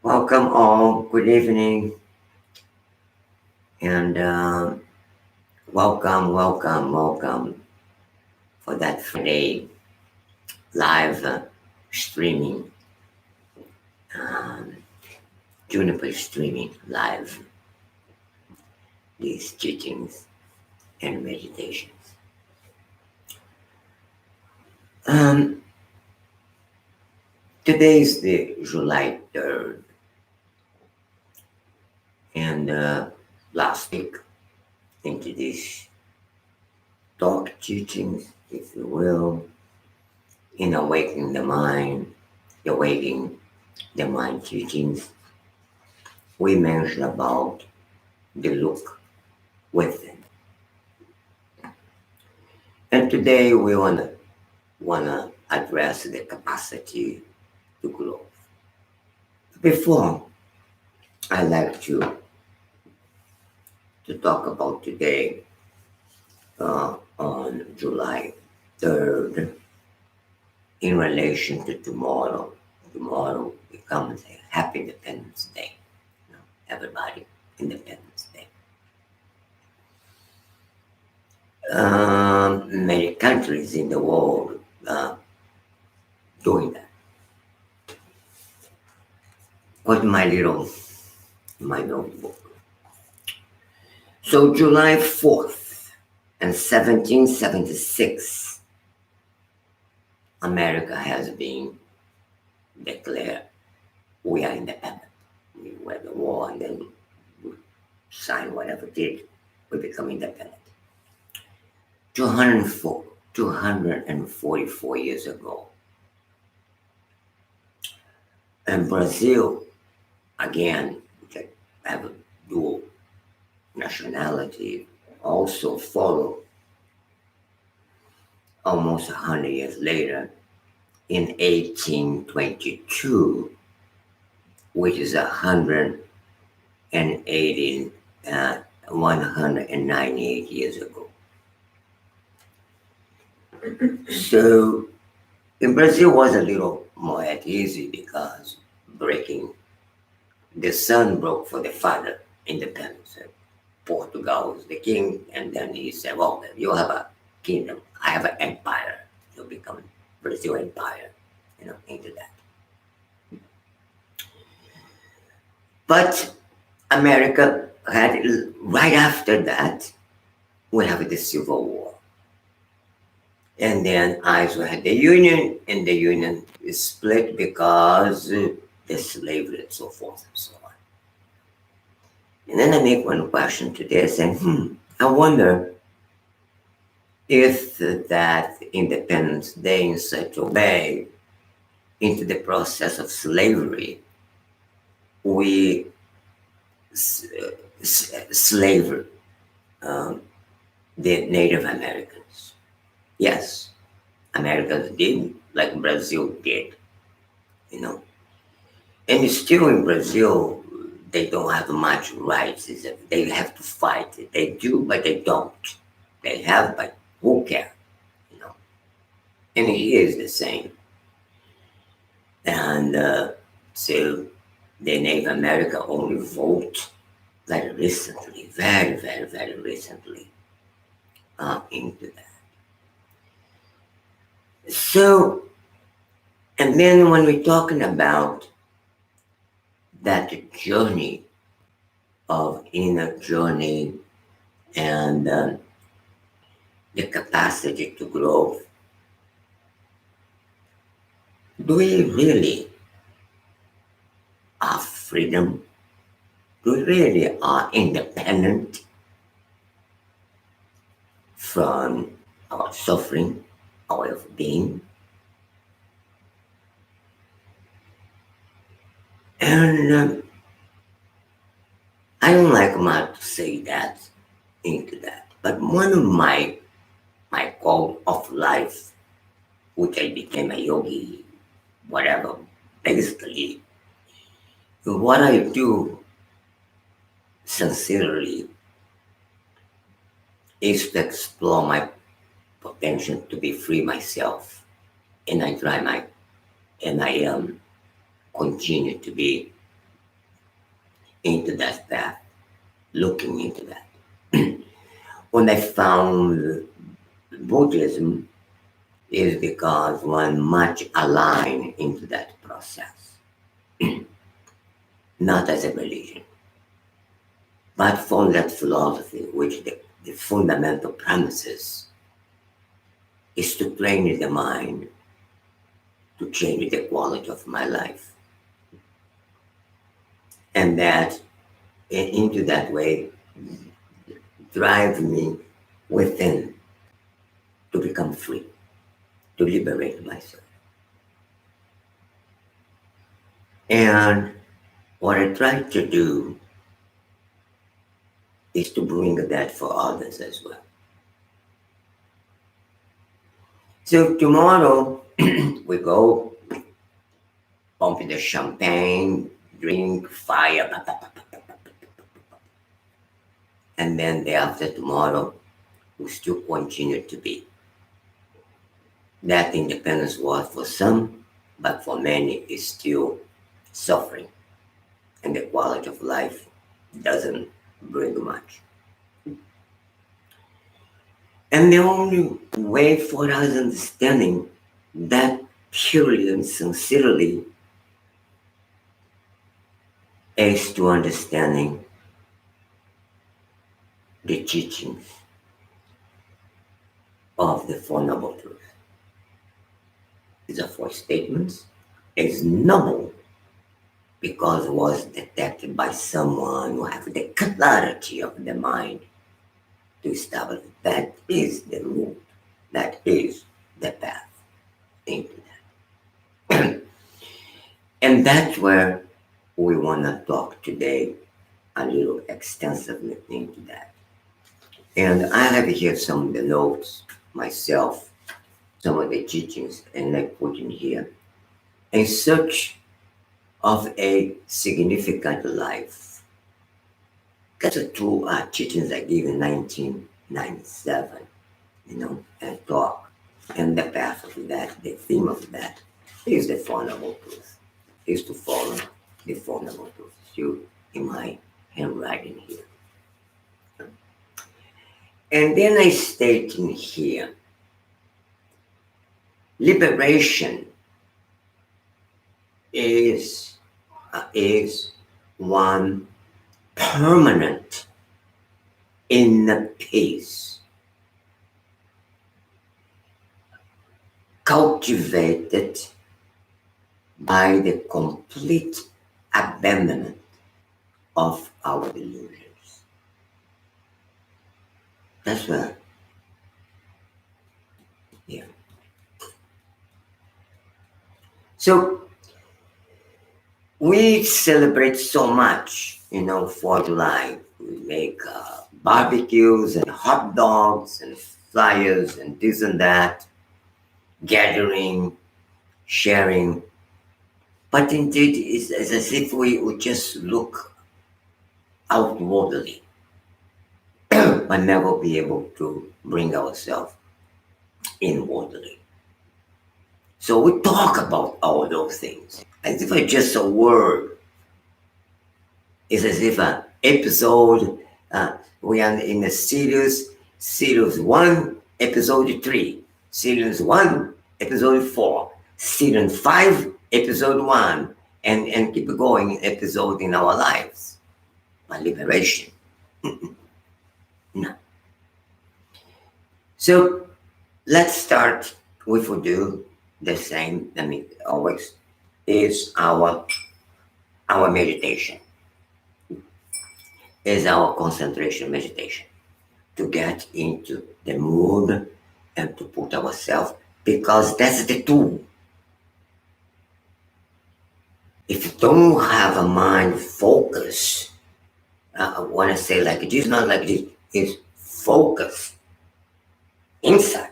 Welcome all. Good evening, and welcome for that Friday live streaming, um, Juniper streaming live these teachings and meditations. Um, Today is the July 3rd, and last week into this talk teachings, if you will, in awakening the mind, awakening the mind teachings, we mentioned about the look within. And today we wanna address the capacity to grow. Before I like to talk about today on July 3rd in relation to tomorrow. Tomorrow becomes a happy Independence Day. You know, everybody Independence Day. Many countries in the world doing that. Got my notebook. So July 4th and 1776, America has been declared we are independent. We went to war and then we signed whatever did, we become independent. 244 years ago. And Brazil, again, which have a dual nationality, also followed almost 100 years later in 1822, which is 198 years ago. So in Brazil was a little more easy because the son broke for the father independence. Portugal was the king, and then he said, well, you have a kingdom, I have an empire. You'll become Brazil empire, into that. But America had, right after that, we have the Civil War. And then ISO had the Union, and the Union is split because the slavery and so forth and so on. And then I make one question today saying, I wonder if that Independence Day in such a way into the process of slavery, we slavered the Native Americans. Yes, Americans did, like Brazil did, And still in Brazil, they don't have much rights. They have to fight. They do, but they don't. They have, but who cares? And here is the same. And so the Native America only vote very recently, very, very, very recently into that. So, and then when we're talking about that journey of inner journey and the capacity to grow, do we really have freedom? Do we really are independent from our suffering, our way of being? And I don't like much to say that into that, but one of my goal of life, which I became a yogi, whatever, basically, what I do sincerely is to explore my potential to be free myself, and I continue to be into that path, looking into that. When I found Buddhism is because one much aligned into that process, not as a religion, but from that philosophy, which the fundamental premises is to train the mind to change the quality of my life. And that into that way drive me within to become free, to liberate myself. And what I try to do is to bring that for others as well. So tomorrow we go pump the champagne, drink, fire, and then the after tomorrow we still continue to be. That independence was for some, but for many is still suffering, and the quality of life doesn't bring much. And the only way for us understanding that purely and sincerely is to understanding the teachings of the Four Noble Truths. These are four statements. It's noble because it was detected by someone who has the clarity of the mind to establish that is the root, that is the path into that. And that's where we want to talk today a little extensively into that. And I have here some of the notes myself, some of the teachings, and I put in here. In search of a significant life. That's the two teachings I gave in 1997, and talk. And the path of that, the theme of that, is the Four Noble Truths, is to follow the Four Noble Truths. You in my handwriting here. And then I state in here, liberation is one permanent inner peace, cultivated by the complete abandonment of our delusions. That's where, yeah. So we celebrate so much, 4th of July. We make barbecues and hot dogs and flyers and this and that, gathering, sharing. But indeed, it's as if we would just look outwardly, but never be able to bring ourselves inwardly. So we talk about all those things as if it's just a word. It's as if an episode, we are in the series 1, episode 3, series 1, episode 4, season 5, episode 1, and keep going episode in our lives. But liberation, no. So let's start with we do the same, always, is our meditation, is our concentration meditation, to get into the mood and to put ourselves, because that's the tool. If you don't have a mind focus, I want to say like it is not like this, it's focus inside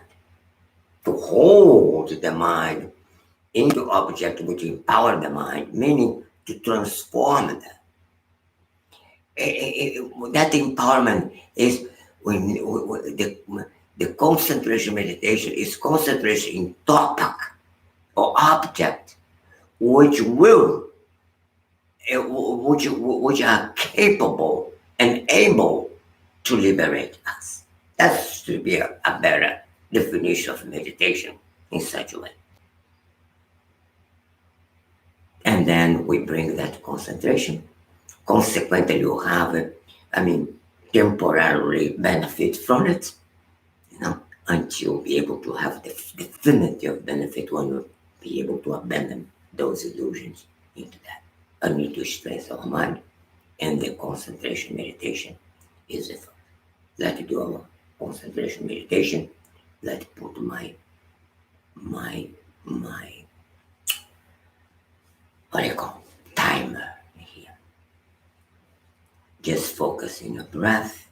to hold the mind into object which empower the mind, meaning to transform that. That empowerment is when the concentration meditation is concentration in topic or object which will which are capable and able to liberate us. That should be a better definition of meditation in such a way. And then we bring that concentration. Consequently, you have, I mean, temporarily benefit from it, you know, until you be able to have the definitive benefit when you be able to abandon those illusions into that. I need to stress our mind, and the concentration meditation is the first. Let's do our concentration meditation. Let's put my what do you call timer here. Just focus in your breath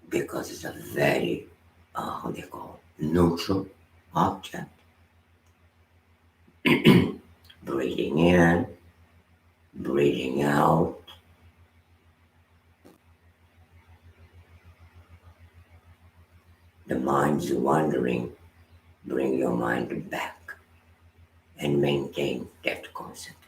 because it's a very how do you call neutral object. Breathing in, breathing out. The mind's wandering. Bring your mind back and maintain that concentration.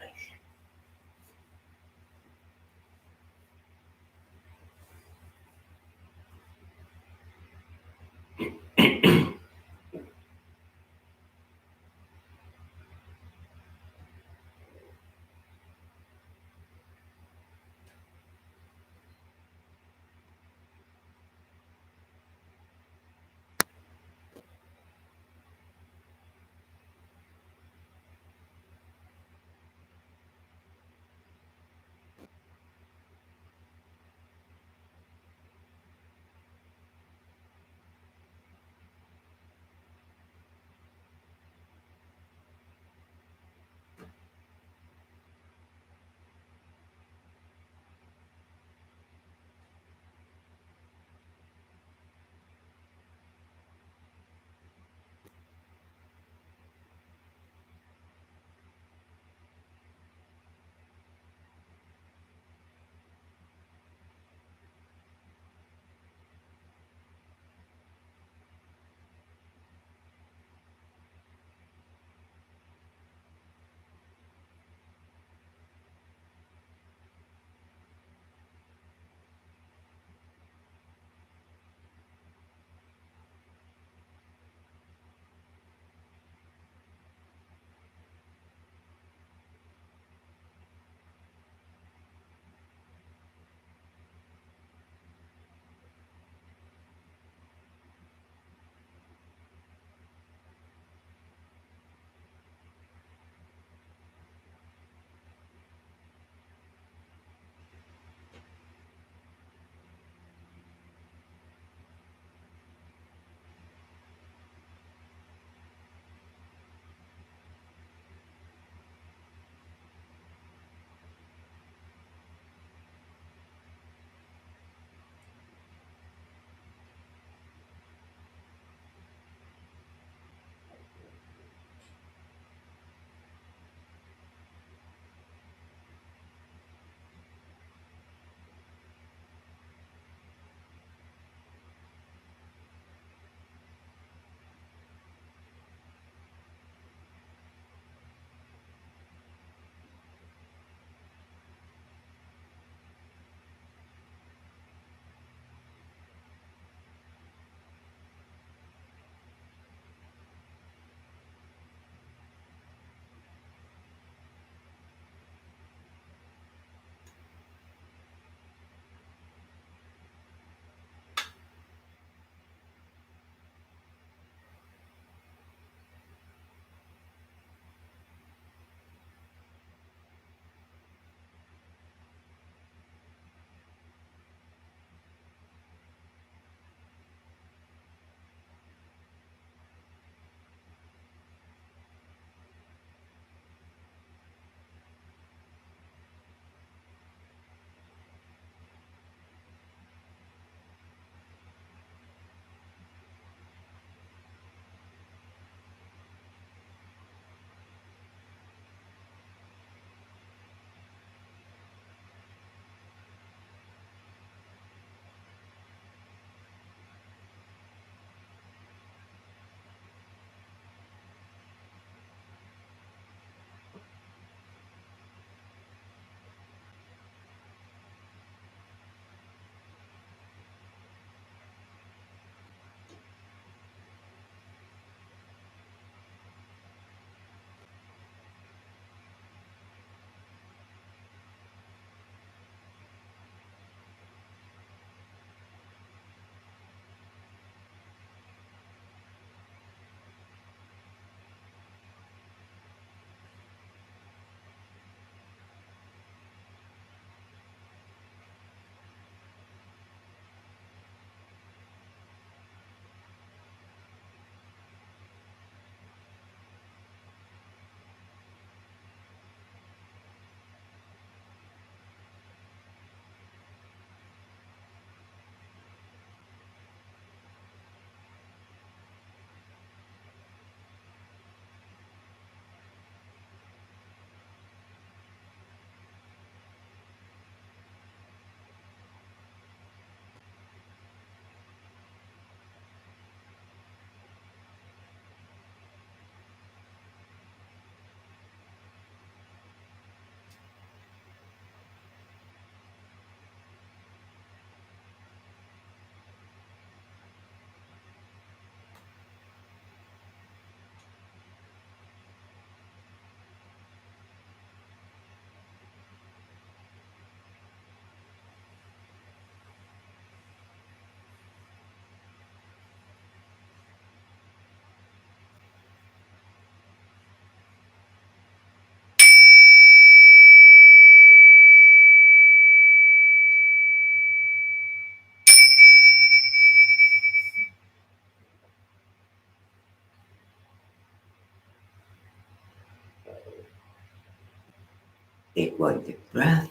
Take one deep breath.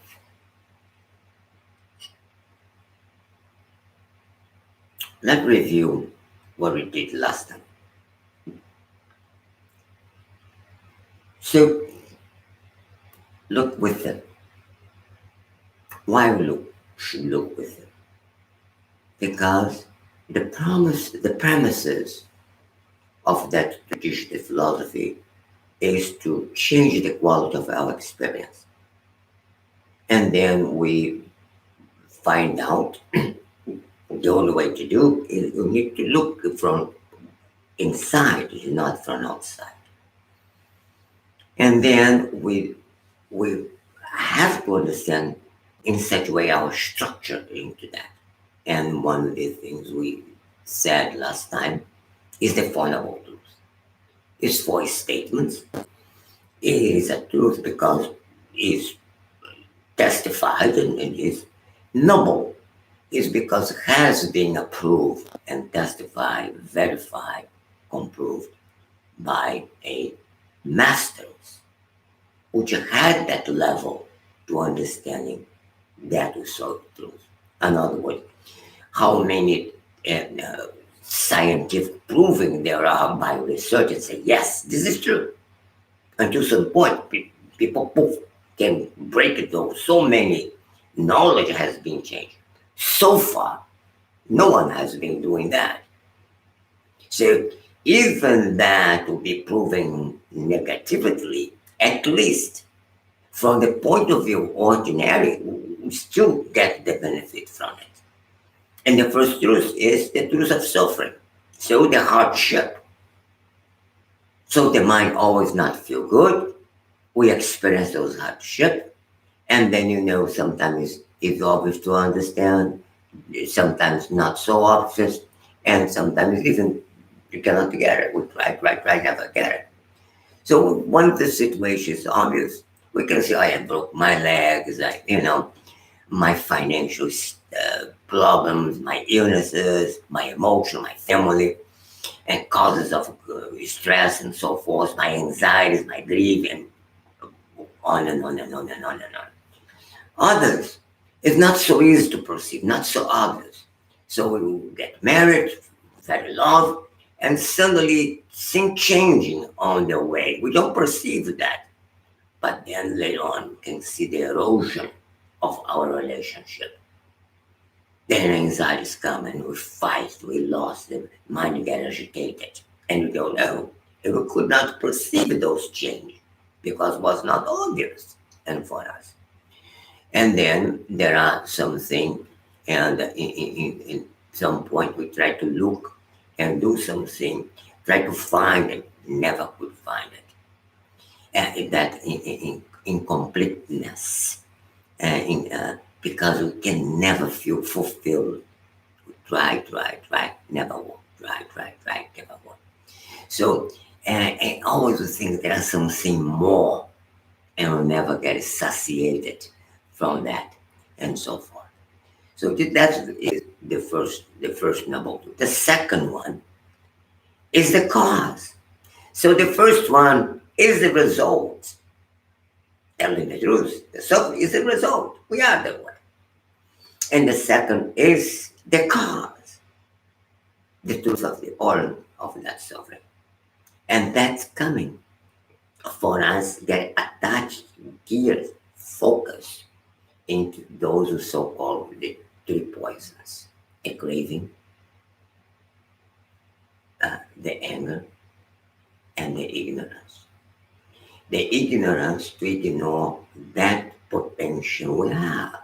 Let's review what we did last time. So look within. Why we should look within? Because the premises of that traditional philosophy is to change the quality of our experience. And then we find out the only way to do is you need to look from inside, not from outside. And then we have to understand in such a way our structure into that. And one of the things we said last time is the fundamental truth. It's four statements. It is a truth because it's testified and is noble. It's because it has been approved and testified, verified, comproved by a masters which had that level to understanding that is so truth. In other words, how many scientific proving there are by research and say, yes, this is true. Until some point, people poof, can break it though. So many knowledge has been changed. So far, no one has been doing that. So even that will be proven negatively, at least from the point of view of ordinary, we still get the benefit from it. And the first truth is the truth of suffering. So the hardship. So the mind always not feel good. We experience those hardship. And then sometimes it's obvious to understand, sometimes not so obvious, and sometimes even you cannot get it. We try, never get it. So one of the situations obvious, we can say I broke my legs, my financial problems, my illnesses, my emotion, my family, and causes of stress and so forth, my anxieties, my grief, and on and on and on and on and on. Others, it's not so easy to perceive, not so obvious. So we get married, fell in love, and suddenly things changing on the way. We don't perceive that. But then later on, we can see the erosion of our relationship. Then anxieties come and we fight, we lost, the mind get agitated. And we don't know. And we could not perceive those changes because it was not obvious and for us. And then there are something, and in some point we try to look and do something, try to find it, never could find it. And that incompleteness, because we can never feel fulfilled. Try, never won. Try, never won. So, and always we think there's something more, and we'll never get satiated from that, and so forth. So that is the first number two. The second one is the cause. So the first one is the result. Telling the truth, the suffering is the result. We are the one. And the second is the cause, the truth of the origin of that suffering. And that's coming for us get attached, geared, focus into those who so-called the three poisons: the craving, the anger, and the ignorance. The ignorance to ignore that potential we have,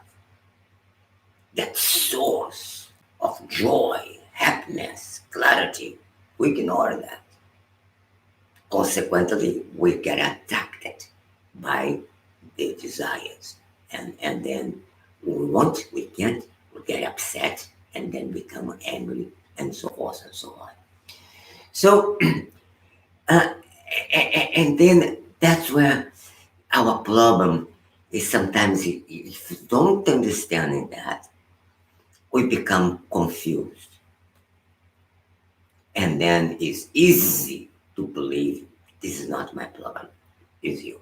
that source of joy, happiness, clarity. We ignore that. Consequently, we get attacked by the desires. And then we want, we can't, we get upset and then become angry and so forth and so on. So, uh, and then that's where our problem is sometimes if you don't understand that, we become confused. And then it's easy to believe this is not my problem, it's you.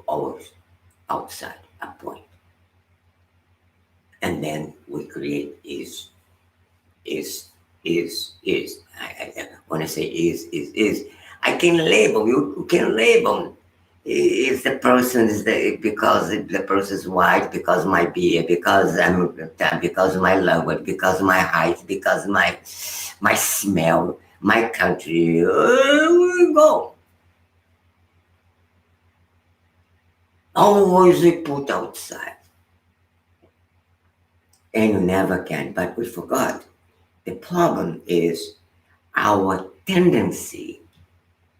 always outside a point. And then we create is, when I say is, I can label, you can label if the person is because the person is white, because my beard, because I'm because my language, because my height, because my smell, my country. We go. Always we put outside, and you never can. But we forgot. The problem is our tendency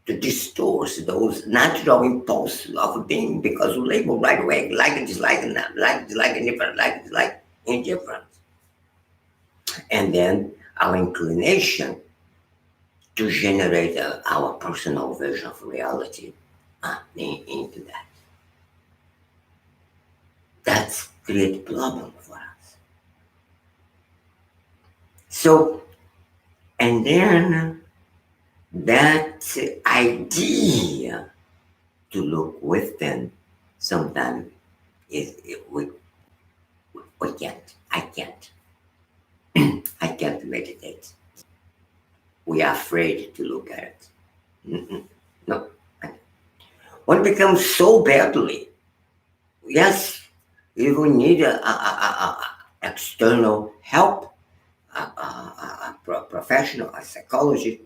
to distort those natural impulses of being because we label right away like and dislike and not like dislike and different like dislike indifferent, and then our inclination to generate our personal version of reality into that. That's create problem for us. So and then that idea to look within sometimes we can't. I can't meditate. We are afraid to look at it. Mm-mm. No. When it becomes so badly, yes, you will need external help, professional, a psychologist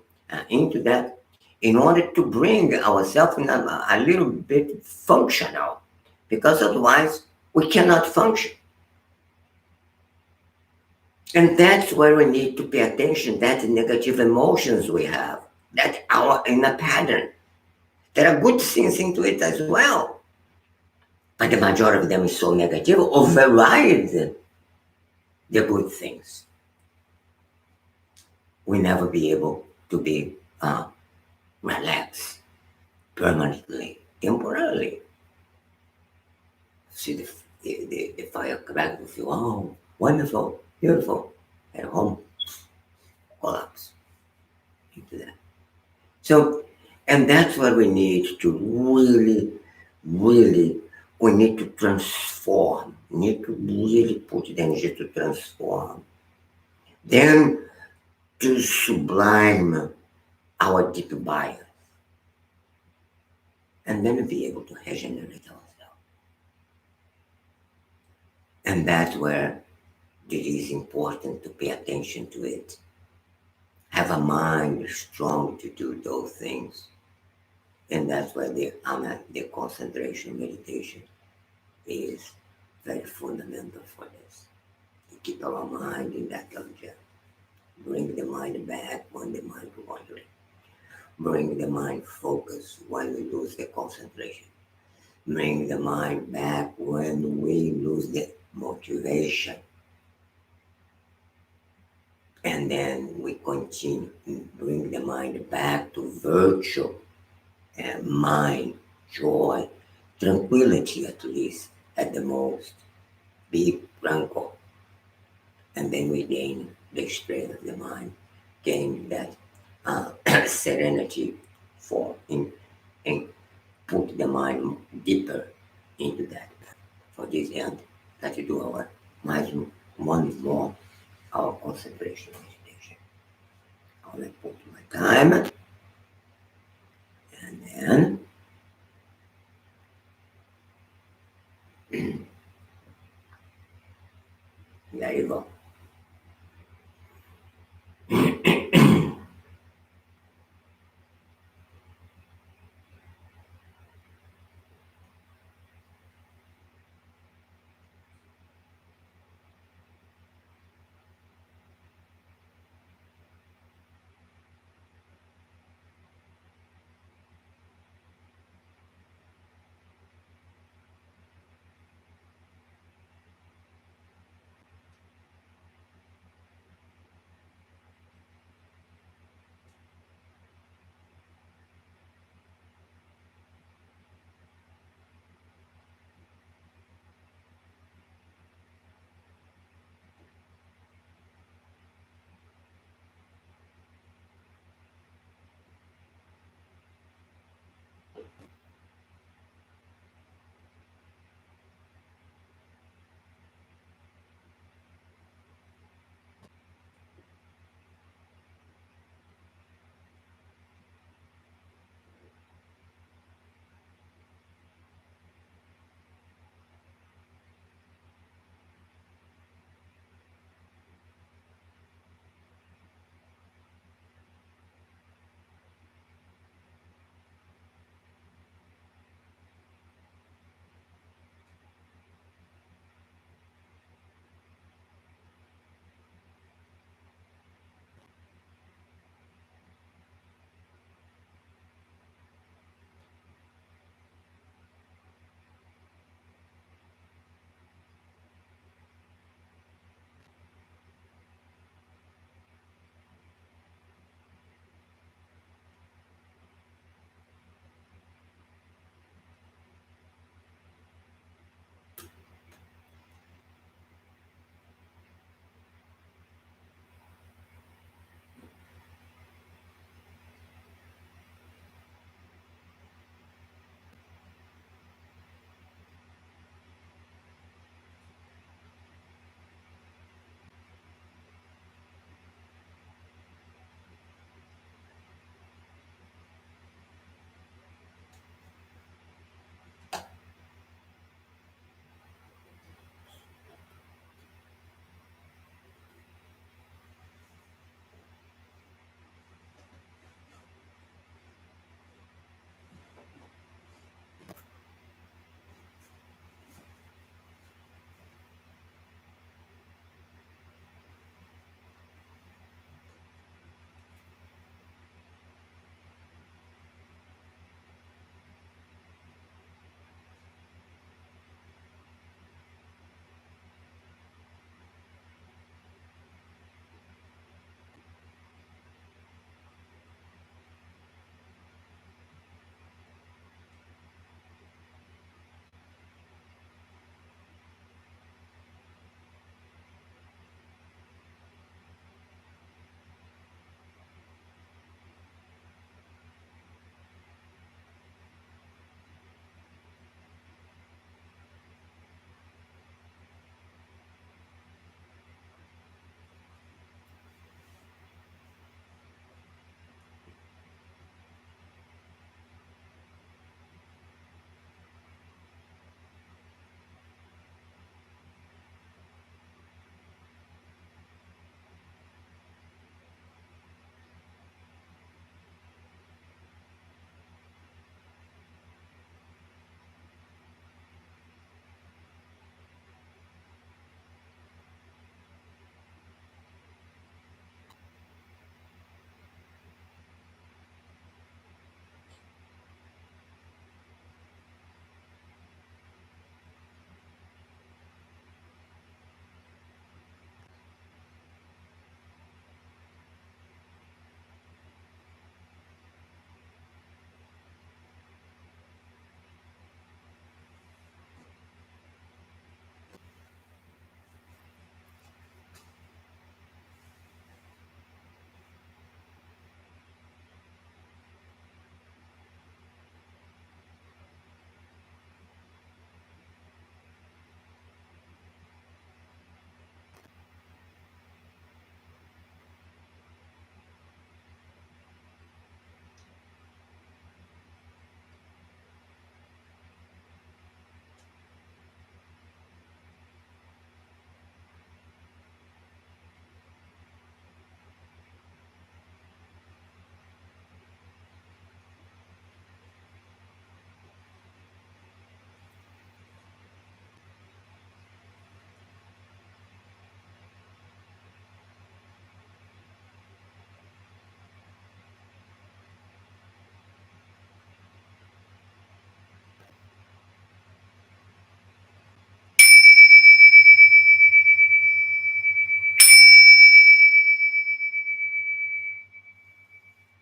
into that in order to bring ourselves in a little bit functional, because otherwise we cannot function. And that's where we need to pay attention. That negative emotions we have, that our in a pattern. There are good things into it as well, but the majority of them is so negative, override the good things. We never be able to be relaxed permanently, temporarily. See the firecracker, feel, oh, wonderful, beautiful, at home, collapse into that. So, and that's what we need to really, really, we need to transform. We need to really put the energy to transform. Then to sublime our deep bias. And then be able to regenerate ourselves. And that's where it is important to pay attention to it. Have a mind strong to do those things. And that's why the concentration meditation is very fundamental for this. To keep our mind in that object. Bring the mind back when the mind wanders. Bring the mind focused when we lose the concentration. Bring the mind back when we lose the motivation. And then we continue to bring the mind back to virtue and mind, joy, tranquility at least, at the most. Be tranquil. And then we gain the strength of the mind, gain that serenity for in put the mind deeper into that. For this end, that to do our mind one more, our concentration meditation. I will put my time, and then there you go.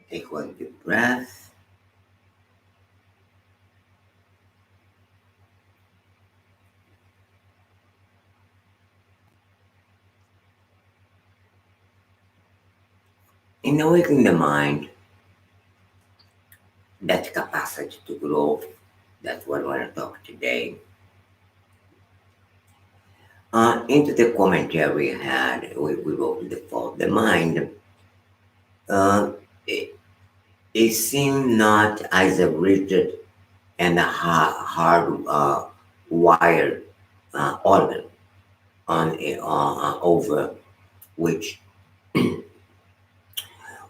Take one deep breath. In awakening the mind, that capacity to grow, that's what I want to talk today. Into the commentary we had, we wrote the fall. The mind, uh, it, it seemed not as a rigid and a hard wired organ over which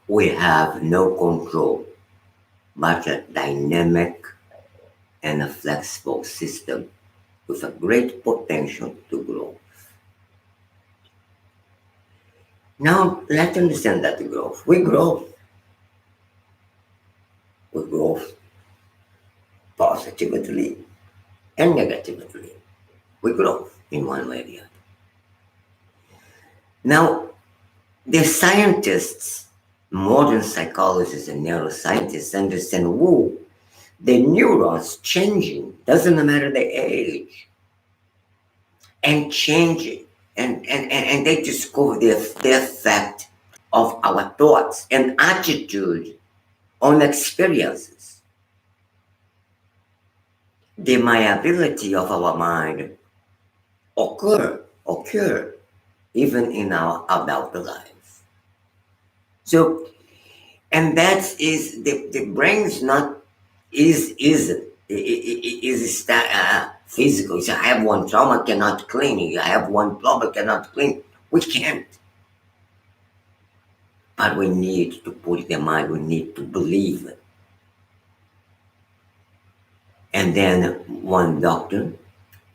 we have no control, but a dynamic and a flexible system with a great potential to grow. Now, let's understand that growth. We grow positively and negatively. We grow in one way or the other. Now, the scientists, modern psychologists and neuroscientists understand, whoa, the neurons changing, doesn't matter the age, and changing. And they discover the effect of our thoughts and attitude on experiences. The malleability of our mind occur even in our adult life. So, and that is the brain's not physical. So I have one trauma, cannot clean. I have one problem, cannot clean. We can't. But we need to put it in mind. We need to believe it. And then one doctor,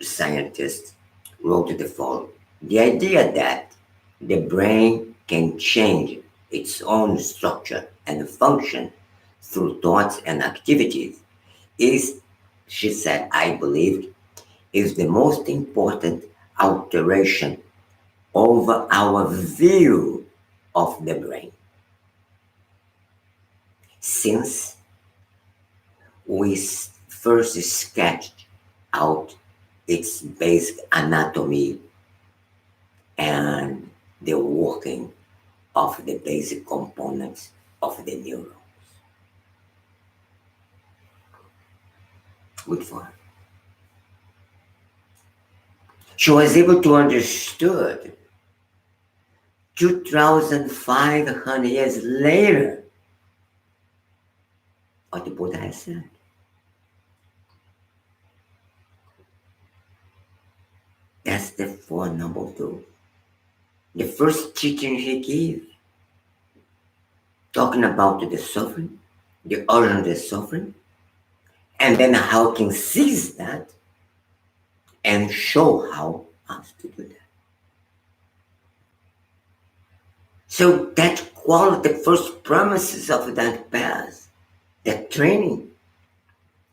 scientist, wrote the following: the idea that the brain can change its own structure and function through thoughts and activities is, she said, I believe, is the most important alteration of our view of the brain. Since we first sketched out its basic anatomy and the working of the basic components of the neuron. Good for her. She was able to understood 2,500 years later what the Buddha has said. That's the Four Noble Truths. The first teaching he gave, talking about the suffering, the origin of the suffering, and then how can seize that and show how us to do that. So that quality, the first promises of that path, that training,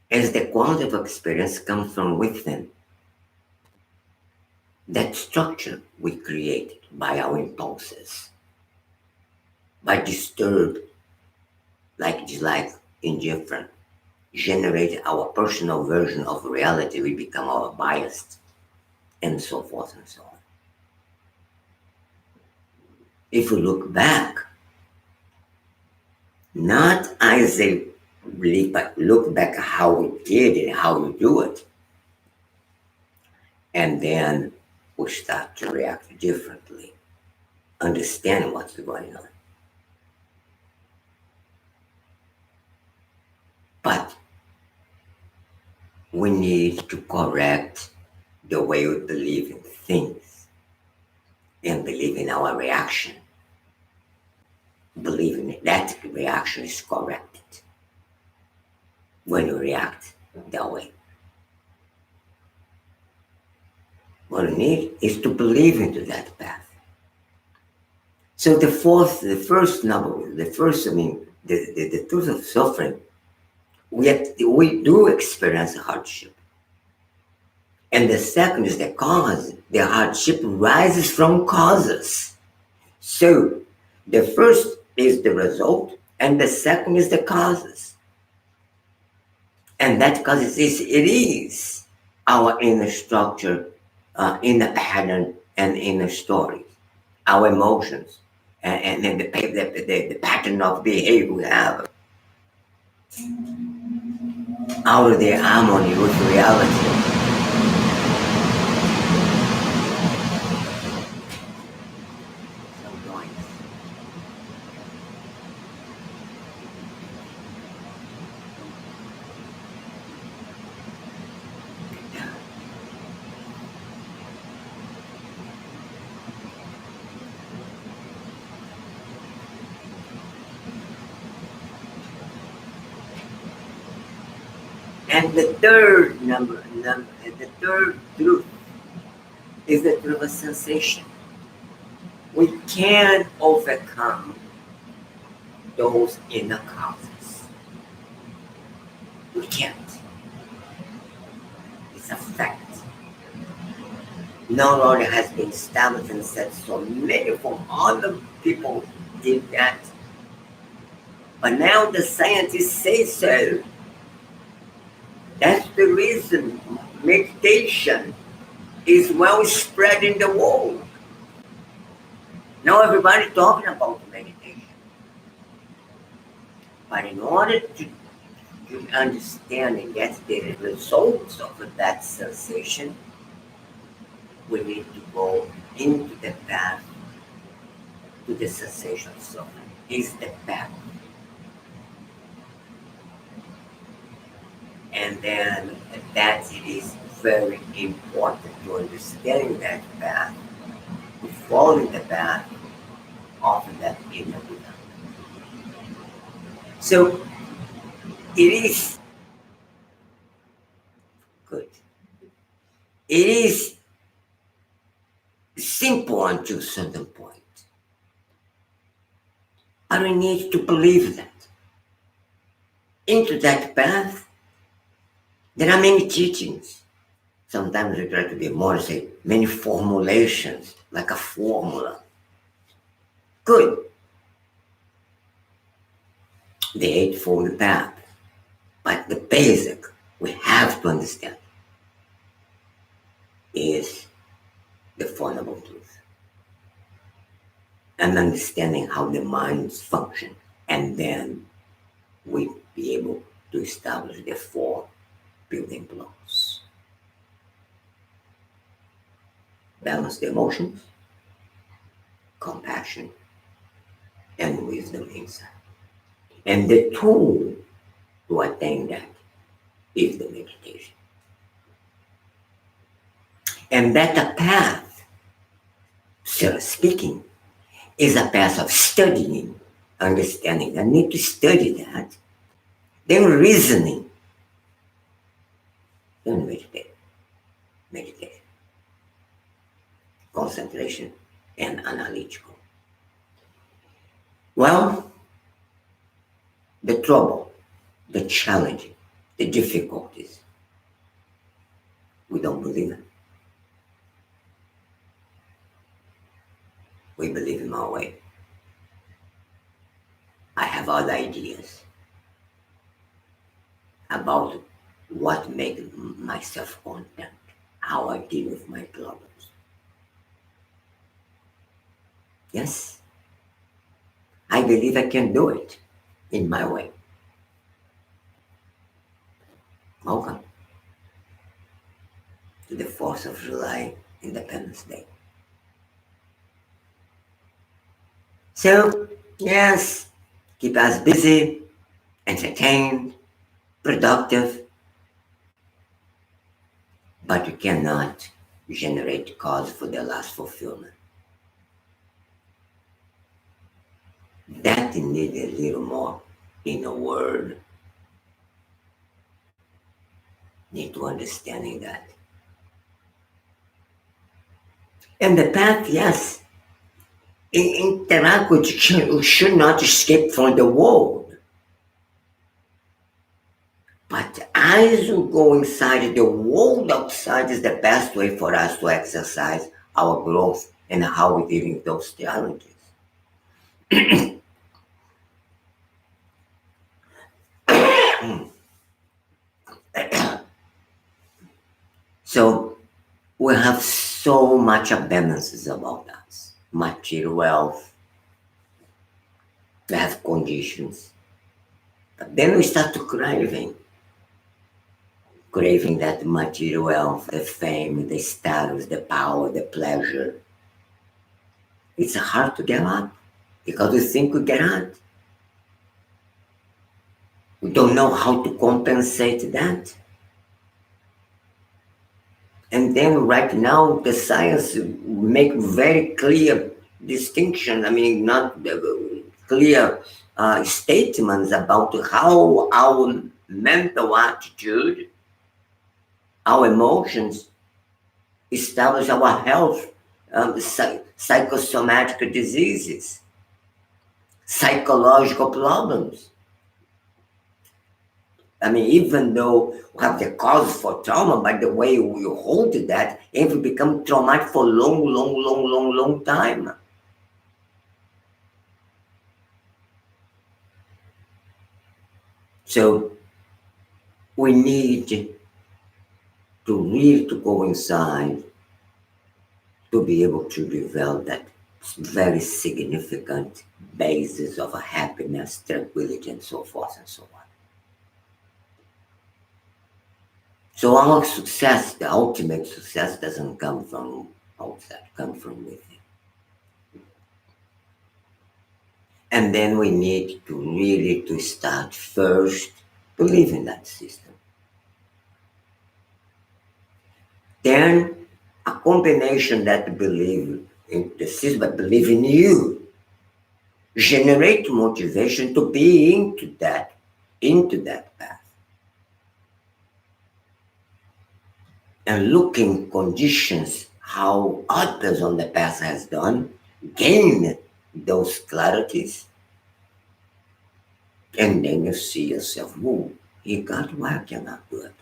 as the quality of experience comes from within. That structure we created by our impulses, by disturbed, like dislike, indifferent, generate our personal version of reality, we become our biased, and so forth and so on. If we look back, not as a belief, but look back how we did it, how we do it, and then we start to react differently, understand what's going on. But we need to correct the way we believe in things and believe in our reaction. Believing that reaction is corrected when you react that way. What we need is to believe into that path. So the first, the truth of suffering, we do experience hardship. And the second is the cause. The hardship rises from causes. So the first is the result, And the second is the causes. And that causes it is our inner structure, inner pattern, and inner stories, our emotions, and then the pattern of behavior we have out of the harmony with reality. And the third the third truth is the truth of sensation. We can overcome those inner causes. We can't. It's a fact. Not only has been established and said so many from other people did that, but now the scientists say so. That's the reason meditation is well spread in the world. Now everybody's talking about meditation. But in order to understand and get the results of that sensation, we need to go into the path to the sensation of is the path. And then that it is very important to understand that path, to follow the path of that inner Buddha. So it is good. It is simple until a certain point. But we need to believe that. Into that path, there are many teachings. Sometimes we try to be more, say, many formulations, like a formula. Good. The Eightfold Path. But the basic we have to understand is the fundamental truth. And understanding how the minds function. And then we be able to establish the four building blocks. Balance the emotions, compassion, and wisdom inside. And the tool to attain that is the meditation. And that path, so speaking, is a path of studying, understanding. I need to study that, then reasoning, then meditation, concentration, and analytical. Well, the trouble, the challenge, the difficulties, we don't believe it. We believe in my way. I have other ideas about what makes myself content, how I deal with my problems. Yes, I believe I can do it in my way. Welcome to the 4th of July, Independence Day. So, yes, keep us busy, entertained, productive, but you cannot generate cause for the last fulfillment. That needs a little more in a word. Need to understanding that. And the path, yes, interact with you should not escape from the world. But as you go inside, the world outside is the best way for us to exercise our growth and how we deal with those challenges. So we have so much abundances about us. Material wealth, we have conditions. But then we start to craving that material wealth, the fame, the status, the power, the pleasure. It's hard to get up because we think we cannot. We don't know how to compensate that. And then right now the science make very clear distinction. I mean, not clear statements about how our mental attitude, our emotions establish our health, psychosomatic diseases, psychological problems. I mean, even though we have the cause for trauma, by the way we hold that, it will become traumatic for long time. So we need to really to go inside to be able to develop that very significant basis of happiness, tranquility, and so forth and so on. So our success, the ultimate success, doesn't come from outside, comes from within. And then we need to really to start first to live in that system. Then a combination that believe in the system, but believe in you, generate motivation to be into that path. And looking conditions how others on the path has done, gain those clarities, and then you see yourself, whoa, he got why I cannot do it.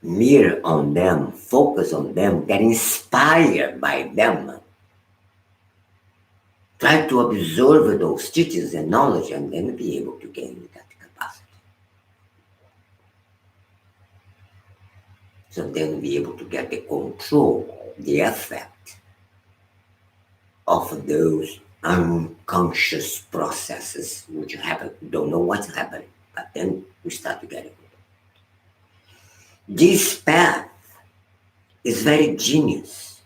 Mirror on them, focus on them, get inspired by them. Try to absorb those teachings and knowledge and then be able to gain that capacity. So then be able to get the control, the effect of those unconscious processes which happen. We don't know what's happening, but then we start to get it. This path is very genius,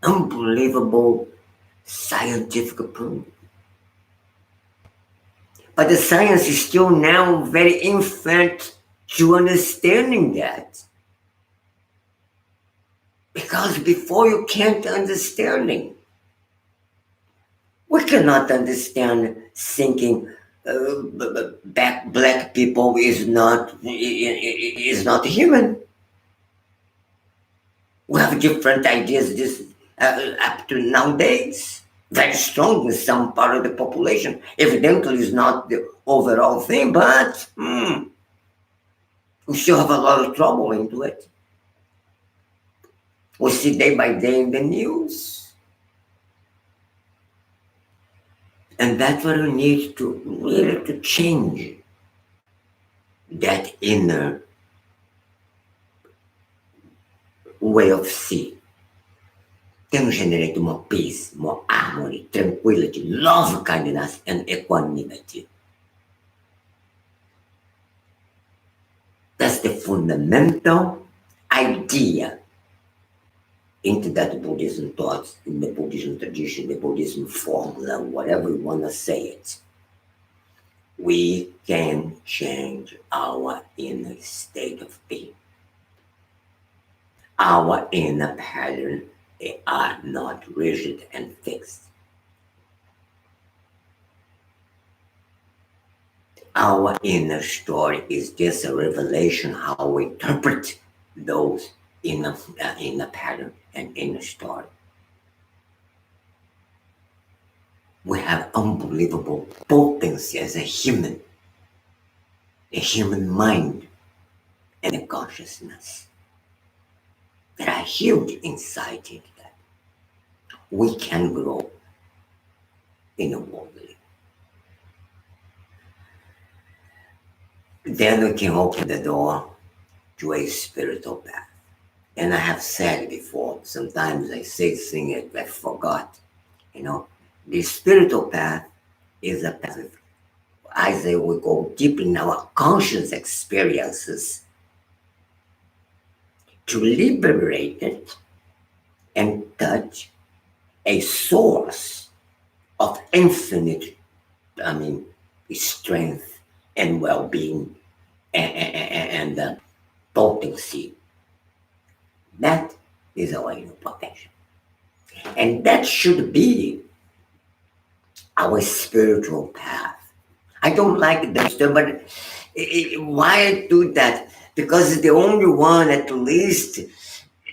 unbelievable scientific proof. But the science is still now very infant to understanding that. Because before you can't understanding. We cannot understand thinking black people is not human. We have different ideas this up to nowadays. Very strong in some part of the population. Evidently, it's not the overall thing, but we still have a lot of trouble into it. We see day by day in the news. And that's what we need to really to change that inner way of seeing. Can generate more peace, more harmony, tranquility, love, kindness, and equanimity. That's the fundamental idea into that Buddhism thoughts, in the Buddhism tradition, the Buddhism formula, whatever you want to say it. We can change our inner state of being. Our inner pattern, they are not rigid and fixed. Our inner story is just a revelation how we interpret those inner pattern and inner story. We have unbelievable potency as a human mind, and a consciousness that are huge inside it that we can grow in a world. then we can open the door to a spiritual path. And I have said before, sometimes I say things I forgot. You know, the spiritual path is a path of, as we go deep in our conscious experiences to liberate it and touch a source of infinite, I mean, strength and well-being and potency. That is our inner potential. And that should be our spiritual path. I don't like that stuff, but why I do that? Because it's the only one at least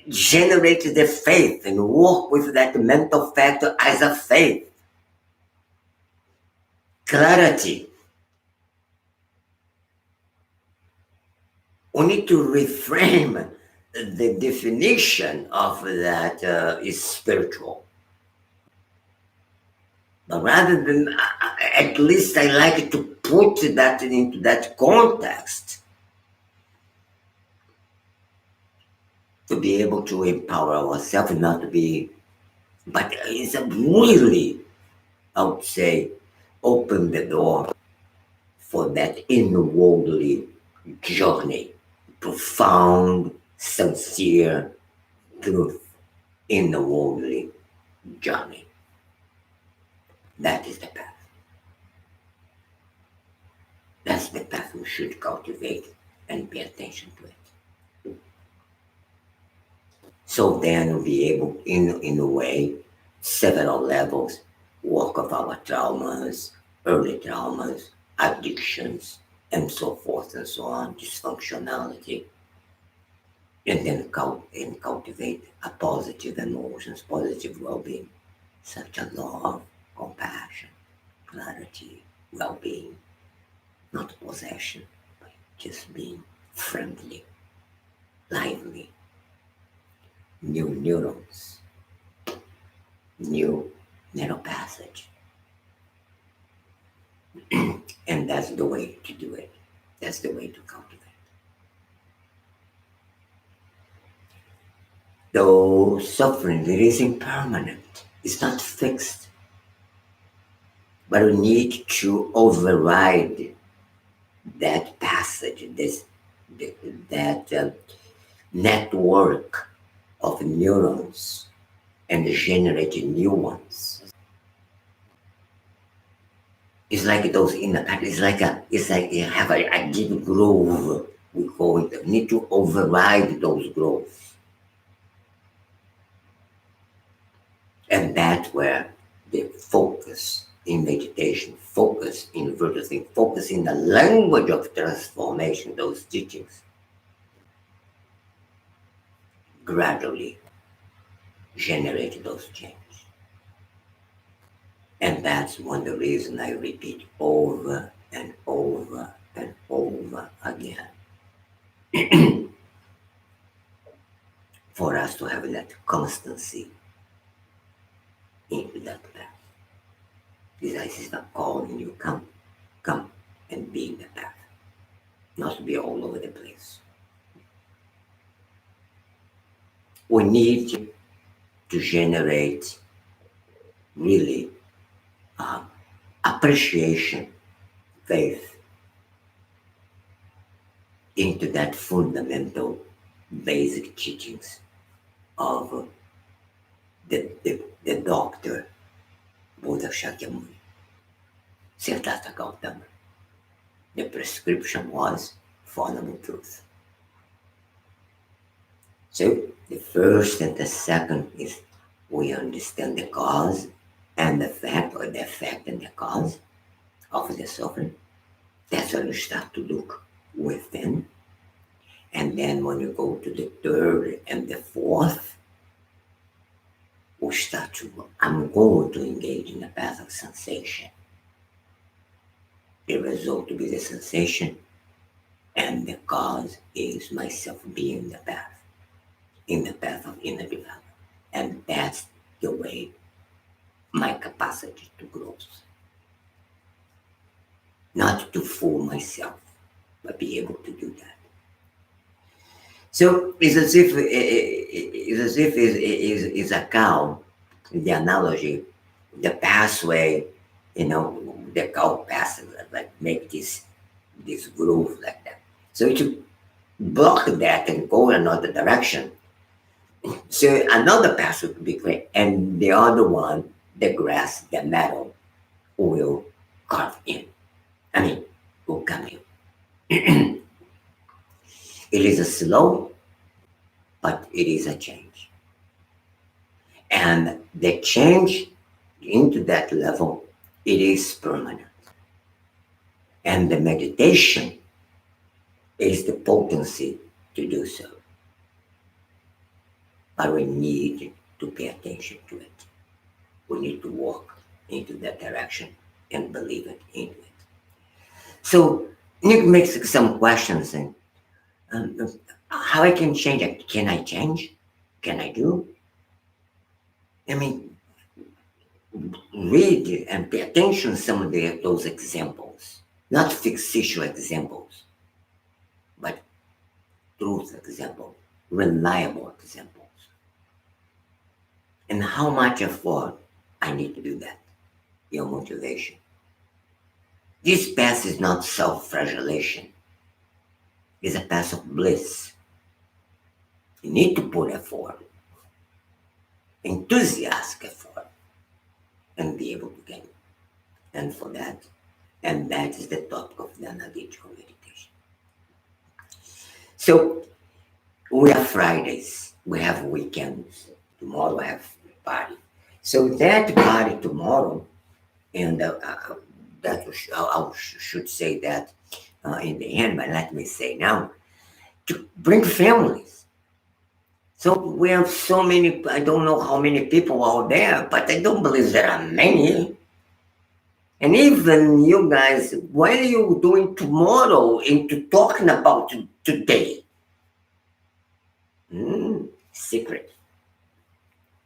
generates the faith and work with that mental factor as a faith. Clarity. We need to reframe the definition of that is spiritual. But rather than, at least I like to put that into that context to be able to empower ourselves, not to be, but it's a really, I would say, open the door for that inwardly journey, profound, sincere truth, inwardly journey. That is the path. That's the path we should cultivate and pay attention to it. So then we'll be able, in a way, several levels, work of our traumas, early traumas, addictions, and so forth and so on, dysfunctionality, and then cultivate a positive emotions, positive well-being, such as love, compassion, clarity, well-being, not possession, but just being friendly, lively, new neurons, new narrow passage. And that's the way to do it. That's the way to cultivate. Though suffering, it is impermanent. It's not fixed. But we need to override that passage, that network of neurons and generate new ones. It's like those in the pack. It's like you have a deep groove. We call it. We need to override those grooves, and that's where the focus in meditation, focus in virtual focus in the language of transformation. Those teachings gradually generate those changes, and that's one of the reason I repeat over and over and over again. For us to have that constancy into that path. This is not calling you, come and be in the path, not to be all over the place. We need to generate really appreciation, faith into that fundamental basic teachings of the doctor Buddha Shakyamuni, Siddhartha Gautama. The prescription was follow truth. So the first and the second is we understand the cause and the effect, or the effect and the cause of the suffering. That's when you start to look within. And then when you go to the third and the fourth, we start to, I'm going to engage in the path of sensation. The result will be the sensation, and the cause is myself being the path, in the path of inner development. And that's the way my capacity to grow. Not to fool myself, be able to do that. So it's as if is a cow. The analogy, the pathway, the cow passes like make this groove like that. So to block that and go another direction. So another path would be great, and the other one, the grass, the metal, will carve in. I mean, will come in. It is a slow, but it is a change. And the change into that level, it is permanent. And the meditation is the potency to do so. But we need to pay attention to it. We need to walk into that direction and believe it into it. So Nick makes some questions and um, how I can change it. Can I change? Can I do? I mean, read and pay attention to some of those examples, not fictitious examples, but truth example, reliable examples. And how much effort I need to do that, your motivation. This path is not self-flagellation. It's a path of bliss. You need to put effort, enthusiastic effort, and be able to get it. And for that, and that is the topic of the analytical meditation. So we have Fridays, we have weekends. Tomorrow I have party. So that party tomorrow, and that I should say that in the end, but let me say now, to bring families. So we have so many, I don't know how many people out there, but I don't believe there are many. And even you guys, what are you doing tomorrow into talking about today? Secret.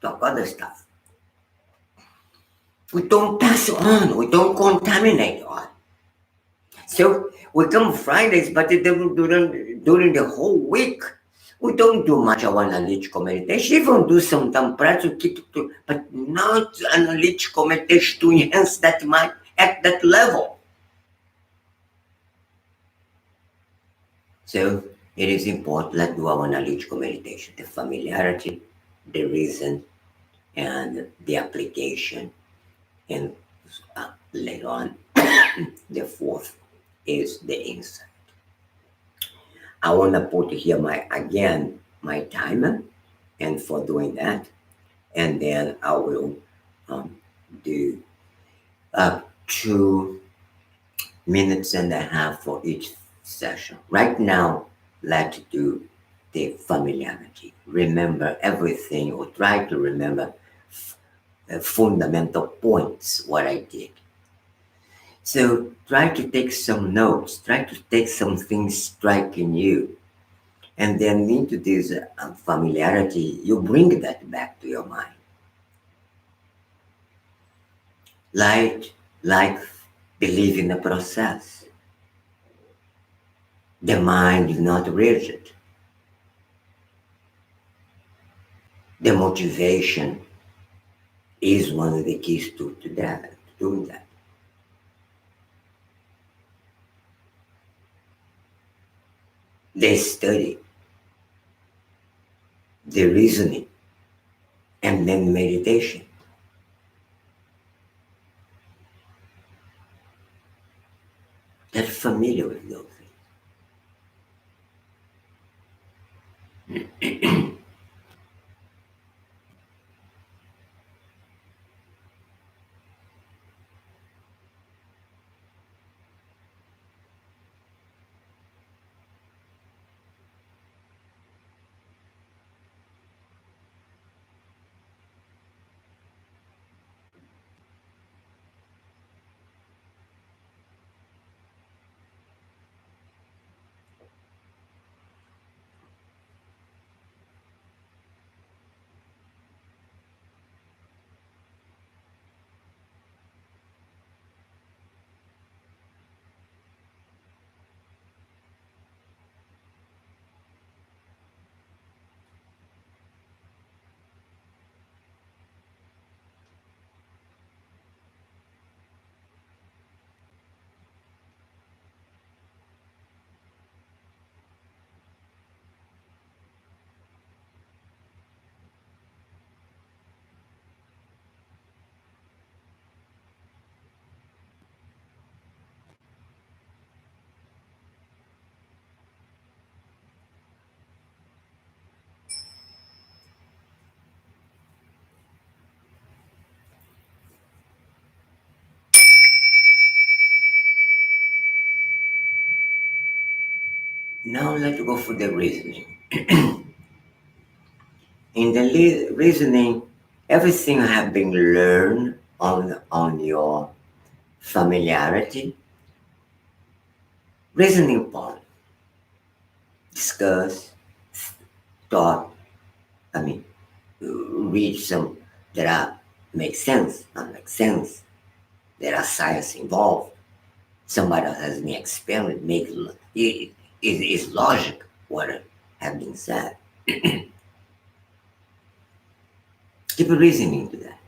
Talk other stuff. We don't pass on. We don't contaminate on. So we come Fridays, but during the whole week, we don't do much of analytical meditation. Even do some time practice, but not analytical meditation to enhance that mind at that level. So it is important. Let's do our analytical meditation, the familiarity, the reason, and the application, and later on, the fourth is the insight. I want to put here my timer, and for doing that, and then I will um, do 2 minutes and a half for each session. Right now, let's do the familiarity. Remember everything, or try to remember fundamental points what I did. So try to take some notes, try to take some things striking you. And then into this familiarity, you bring that back to your mind. Like believe in the process. The mind is not rigid. The motivation is one of the keys to that, to doing that. The study, the reasoning, and then meditation. Get familiar with those things. Now let's go for the reasoning. In the reasoning, everything have been learned on your familiarity. Reasoning part, discuss, thought, I mean, read some that are make sense, not make sense. There are science involved. Somebody else has an experiment, it is logic what have been said. Keep reasoning to that.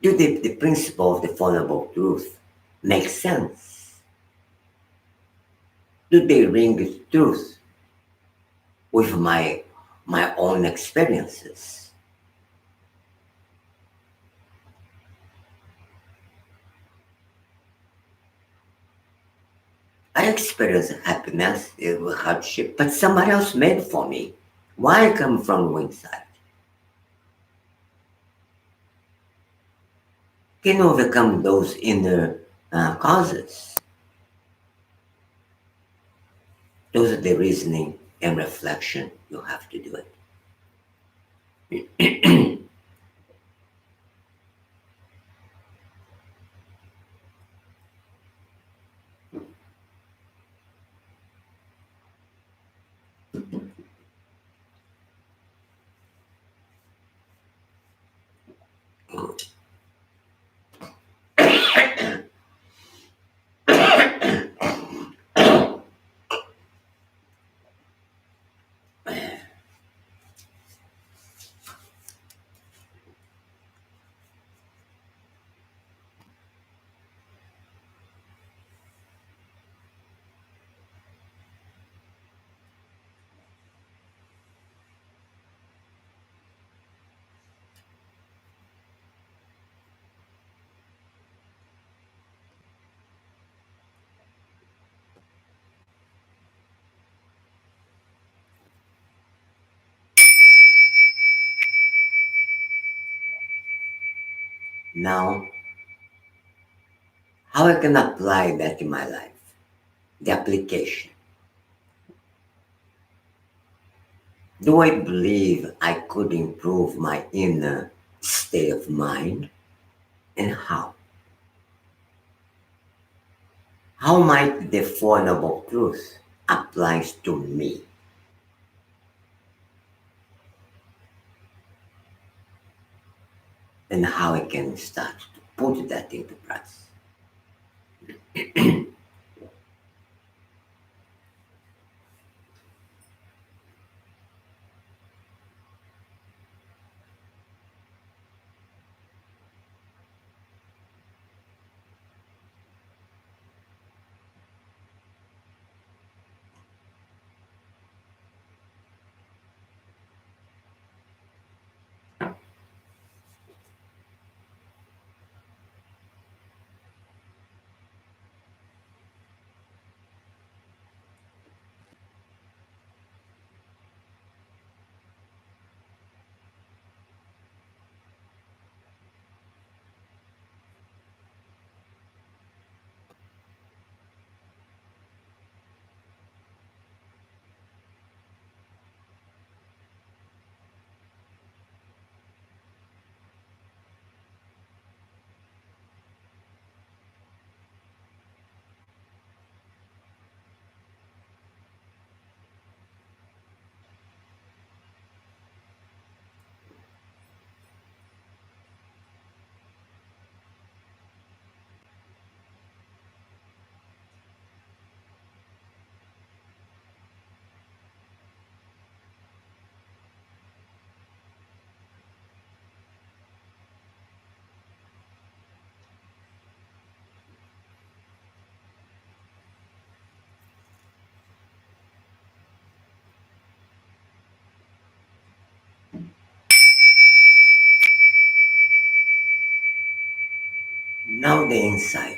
Do the principle of the vulnerable truth make sense? Do they ring the truth with my own experiences? I experience happiness with hardship, but somebody else made for me. Why come from one side? Can overcome those inner causes. Those are the reasoning and reflection you have to do it. Now, how I can apply that in my life? The application. Do I believe I could improve my inner state of mind? And how? How might the Four Noble Truths applies to me? And how I can start to put that into practice? Now the insight.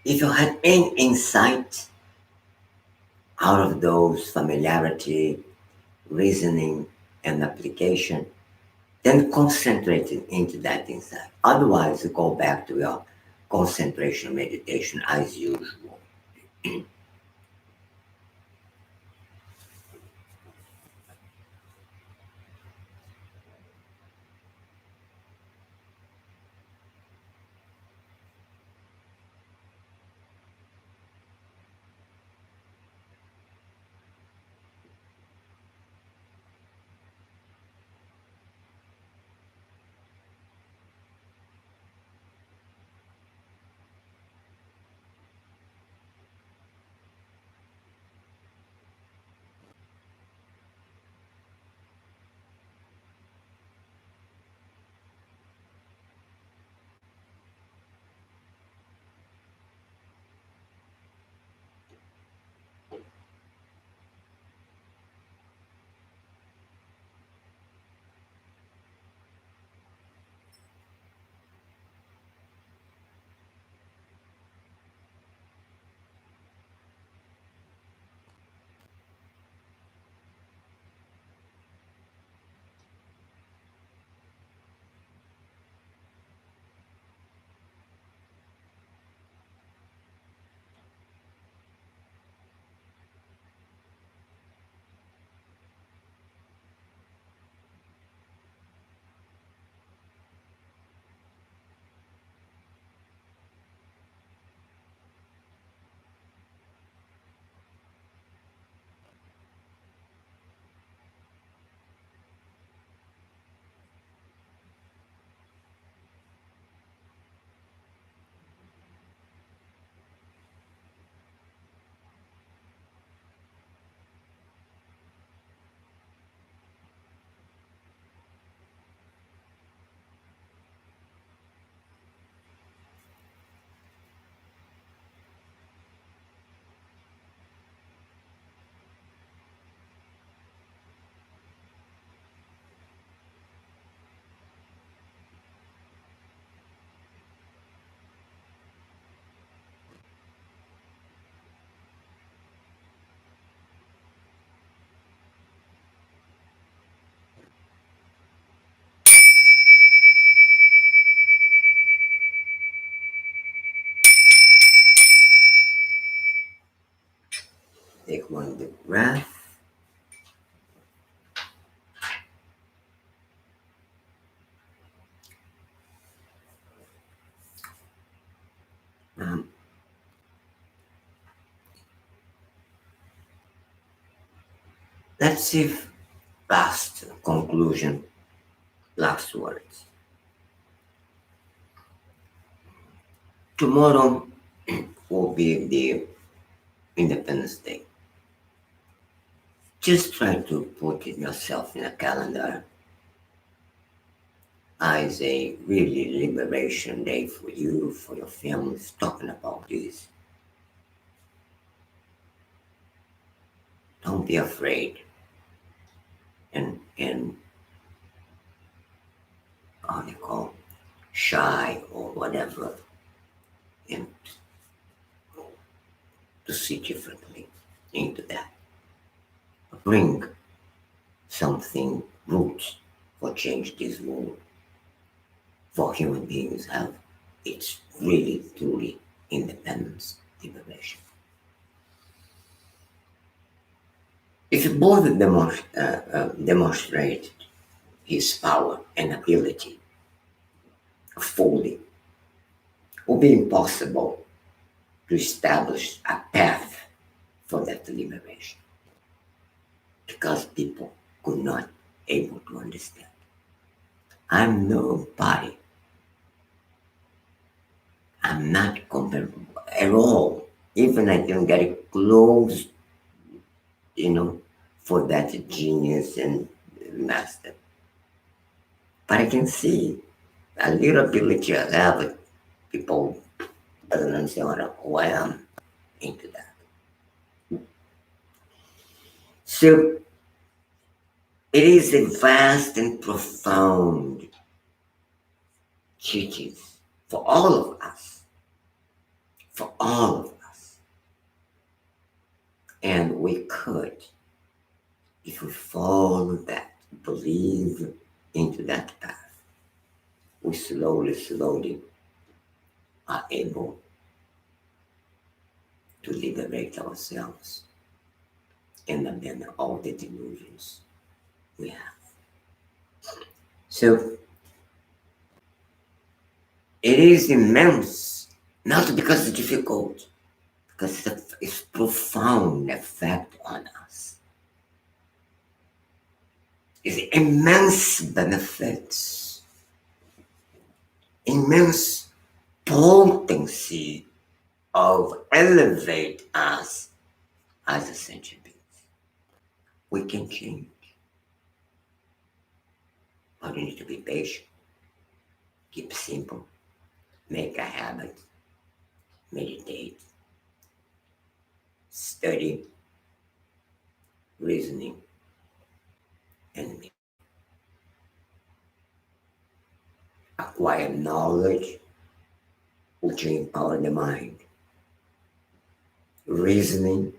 If you had any insight out of those familiarity, reasoning, and application, then concentrate it into that insight. Otherwise, you go back to your concentration meditation as usual. take one deep breath. Um, let's see if last conclusion, last words. Tomorrow will be the Independence Day. Just try to put it yourself in a calendar as a really liberation day for you, for your families, talking about this. Don't be afraid and how they call shy or whatever, and to see differently into that. Bring something roots for change this world for human beings have. It's really truly independence, liberation. If Buddha demonstrated his power and ability fully, it would be impossible to establish a path for that liberation because people could not able to understand. I'm nobody. I'm not comparable at all. Even I can get close, you know, for that genius and master. But I can see a little ability I have. People doesn't understand who I am into that. So it is a vast and profound teachings for all of us, for all of us. And we could, if we follow that, believe into that path, we slowly are able to liberate ourselves and abandon all the delusions we have. So it is immense, not because it's difficult, because it's profound effect on us. It's immense benefits, immense potency of elevate us as a sentient being. We can change, but we need to be patient, keep simple, make a habit, meditate, study, reasoning, and acquire knowledge which will empower the mind. Reasoning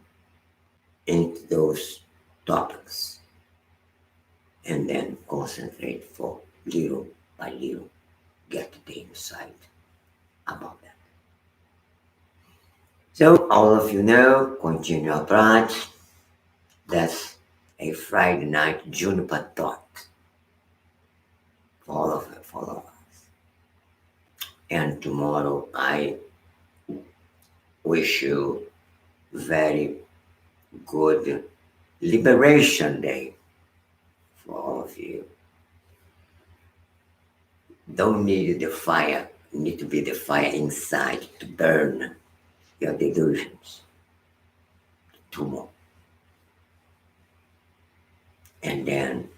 into those topics and then concentrate for little by little, get the insight about that. So all of you know, continue upright. That's a Friday night Juniper thought for all of it, for all of us. And tomorrow I wish you very good Liberation Day for all of you. Don't need the fire, need to be the fire inside to burn your delusions tomorrow. And then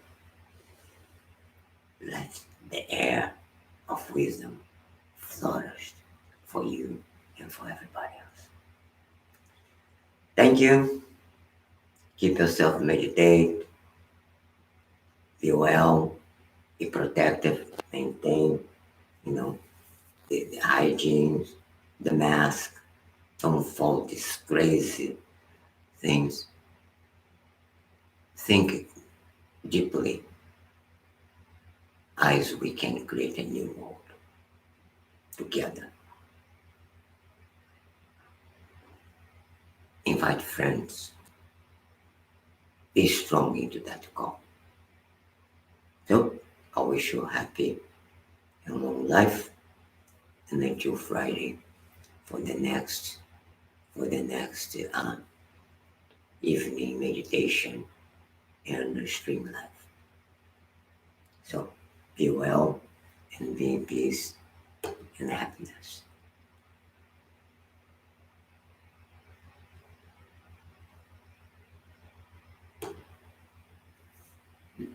let the air of wisdom flourish for you and for everybody else. Thank you. Keep yourself meditate. Be well. Be protective. Maintain, the hygiene, the mask. Don't follow these crazy things. Think deeply as we can create a new world together. Invite friends. be strong into that call. So I wish you a happy and long life, and until Friday for the next evening meditation and stream life. So be well and be in peace and happiness.